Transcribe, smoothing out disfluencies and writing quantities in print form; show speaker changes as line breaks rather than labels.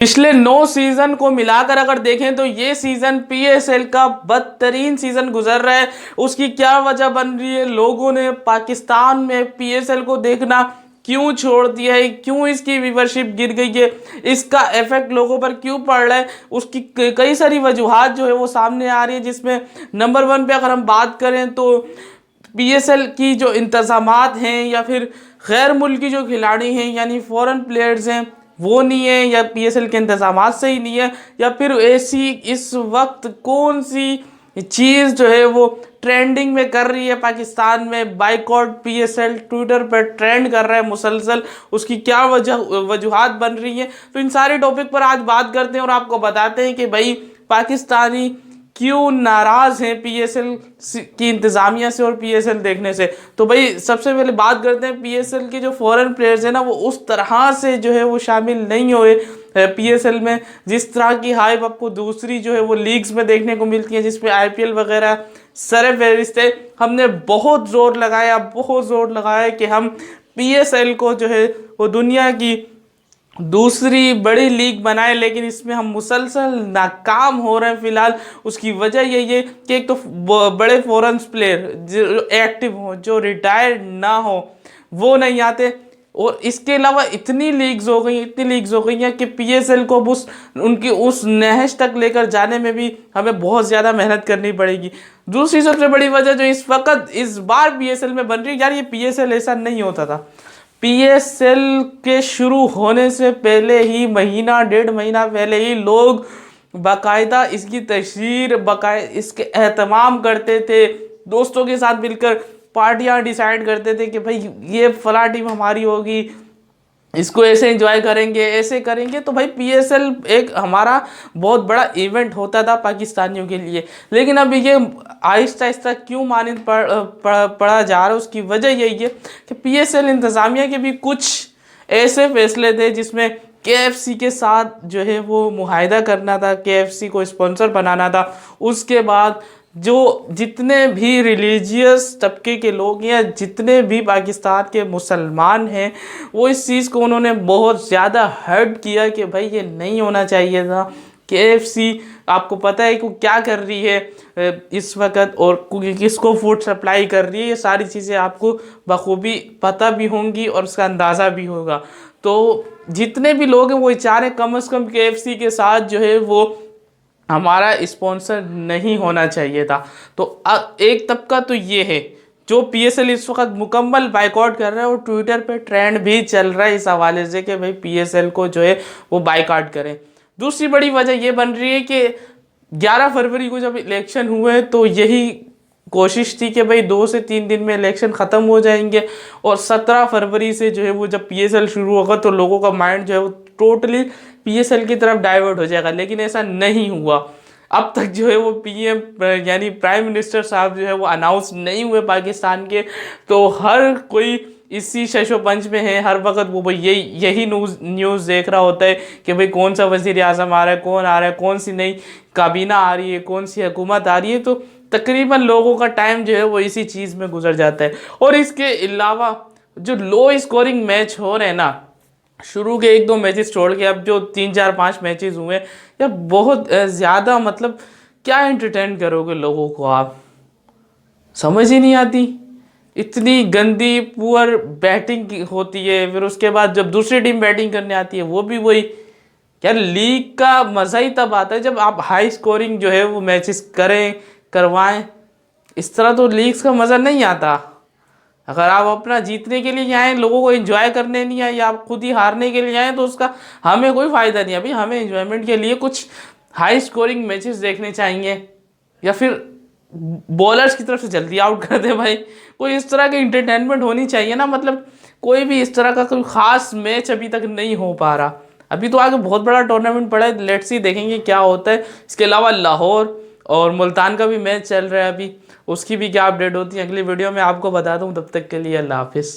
पिछले 9 सीजन को मिलाकर अगर देखें तो ये सीजन पीएसएल का बदतरीन सीजन गुजर रहा है। उसकी क्या वजह बन रही है? लोगों ने पाकिस्तान में पीएसएल को देखना क्यों छोड़ दिया है? क्यों इसकी व्यूवरशिप गिर गई है? इसका इफेक्ट लोगों पर क्यों पड़ रहा है? उसकी कई सारी वजूहात जो है वो सामने आ रही है, जिसमें नंबर 1 पे अगर हम बात करें तो पीएसएल की जो इंतजामात हैं या फिर गैर मुल्की जो खिलाड़ी हैं यानी फॉरेन प्लेयर्स हैं वो नहीं है, या पीएसएल के इंतजामात सही नहीं है, या फिर ऐसी इस वक्त कौन सी चीज़ जो है वो ट्रेंडिंग में कर रही है पाकिस्तान में। बाइकॉट पीएसएल ट्विटर पर ट्रेंड कर रहा है मुसलसल, उसकी क्या वजूहात बन रही है। तो इन सारे टॉपिक पर आज बात करते हैं और आपको बताते हैं कि भाई पाकिस्तानी क्यों नाराज हैं पीएसएल की इंतजामिया से और पीएसएल देखने से। तो भाई सबसे पहले बात करते हैं पीएसएल के जो फॉरेन प्लेयर्स हैं ना, वो उस तरह से जो है वो शामिल नहीं हुए पीएसएल में जिस तरह की हाइप आपको दूसरी जो है वो लीग्स में देखने को मिलती है, जिसमें आईपीएल वगैरह सरे फहरिस्त है। हमने बहुत जोर लगाया कि हम पीएसएल को जो है वो दुनिया की दूसरी बड़ी लीग बनाए, लेकिन इसमें हम मुसलसल नाकाम हो रहे हैं फिलहाल। उसकी वजह यही है कि एक तो बड़े फॉरेन प्लेयर जो एक्टिव हो, जो रिटायर्ड ना हो, वो नहीं आते, और इसके अलावा इतनी लीग्स हो गई हैं कि पीएसएल को उनकी उस नहज तक लेकर जाने में भी हमें बहुत ज़्यादा मेहनत करनी पड़ेगी। दूसरी सबसे बड़ी वजह जो इस बार पीएसएल में बन रही है, यार ये पीएसएल ऐसा नहीं होता था। पीएसएल के शुरू होने से पहले ही महीना 1.5 महीना पहले ही लोग बाकायदा इसकी तशहीर इसके एहतमाम करते थे, दोस्तों के साथ मिलकर पार्टियां डिसाइड करते थे कि भाई ये फला टीम हमारी होगी, इसको ऐसे एंजॉय करेंगे, ऐसे करेंगे। तो भाई पीएसएल एक हमारा बहुत बड़ा इवेंट होता था पाकिस्तानियों के लिए। लेकिन अब ये आहिस्ता आहिस्ता क्यों मानिंद पड़ा जा रहा है, उसकी वजह यही है कि पीएसएल इंतज़ामिया के भी कुछ ऐसे फैसले थे जिसमें केएफसी के साथ जो है वो मुआहिदा करना था, केएफसी को स्पॉन्सर बनाना था। उसके बाद जो जितने भी रिलीजियस तबके के लोग या जितने भी पाकिस्तान के मुसलमान हैं, वो इस चीज़ को उन्होंने बहुत ज़्यादा हर्ट किया कि भाई ये नहीं होना चाहिए था। केएफसी आपको पता है कि क्या कर रही है इस वक्त और किसको फूड सप्लाई कर रही है, ये सारी चीज़ें आपको बखूबी पता भी होंगी और उसका अंदाज़ा भी होगा। तो जितने भी लोग हैं वो चाह रहे कम से कम केएफसी के साथ जो है वो हमारा स्पॉन्सर नहीं होना चाहिए था। तो एक तबका तो ये है जो पीएसएल इस वक्त मुकम्मल बाइकआउट कर रहा है, और ट्विटर पे ट्रेंड भी चल रहा है इस हवाले से कि भाई पीएसएल को जो है वो बाइकआउट करें। दूसरी बड़ी वजह ये बन रही है कि 11 फरवरी को जब इलेक्शन हुए तो यही कोशिश थी कि भाई 2 से 3 दिन में इलेक्शन ख़त्म हो जाएंगे और 17 फरवरी से जो है वो जब पीएसएल शुरू होगा तो लोगों का माइंड जो है वो टोटली पीएसएल की तरफ डाइवर्ट हो जाएगा। लेकिन ऐसा नहीं हुआ। अब तक जो है वो पीएम यानी प्राइम मिनिस्टर साहब जो है वो अनाउंस नहीं हुए पाकिस्तान के। तो हर कोई इसी शशोपंच में है, हर वक्त वो यही न्यूज़ देख रहा होता है कि भाई कौन सा वज़ीर आज़म आ रहा है, कौन आ रहा है, कौन सी नई काबीना आ रही है, कौन सी हुकूमत आ रही है। तो तकरीबन लोगों का टाइम जो है वो इसी चीज़ में गुजर जाता है। और इसके अलावा जो लो स्कोरिंग मैच हो रहे हैं ना, शुरू के 1-2 मैचेस छोड़ के अब जो 3-4-5 मैचेस हुए या बहुत ज़्यादा, मतलब क्या एंटरटेन करोगे लोगों को आप, समझ ही नहीं आती। इतनी गंदी पुअर बैटिंग होती है, फिर उसके बाद जब दूसरी टीम बैटिंग करने आती है वो भी वही। यार लीग का मज़ा ही तब आता है जब आप हाई स्कोरिंग जो है वो मैचेस करवाएं। इस तरह तो लीग्स का मज़ा नहीं आता। अगर आप अपना जीतने के लिए आए, लोगों को एंजॉय करने नहीं आए, या आप खुद ही हारने के लिए आए, तो उसका हमें कोई फ़ायदा नहीं है। अभी हमें एंजॉयमेंट के लिए कुछ हाई स्कोरिंग मैचेस देखने चाहिए, या फिर बॉलर्स की तरफ से जल्दी आउट कर दे भाई। कोई इस तरह की इंटरटेनमेंट होनी चाहिए ना। मतलब कोई भी इस तरह का कोई ख़ास मैच अभी तक नहीं हो पा रहा। अभी तो आगे बहुत बड़ा टूर्नामेंट पड़ा है, लेट्स सी देखेंगे क्या होता है। इसके अलावा लाहौर और मुल्तान का भी मैच चल रहा है अभी, उसकी भी क्या अपडेट होती है अगली वीडियो में आपको बता दूं। तब तक के लिए अल्लाह हाफिज़।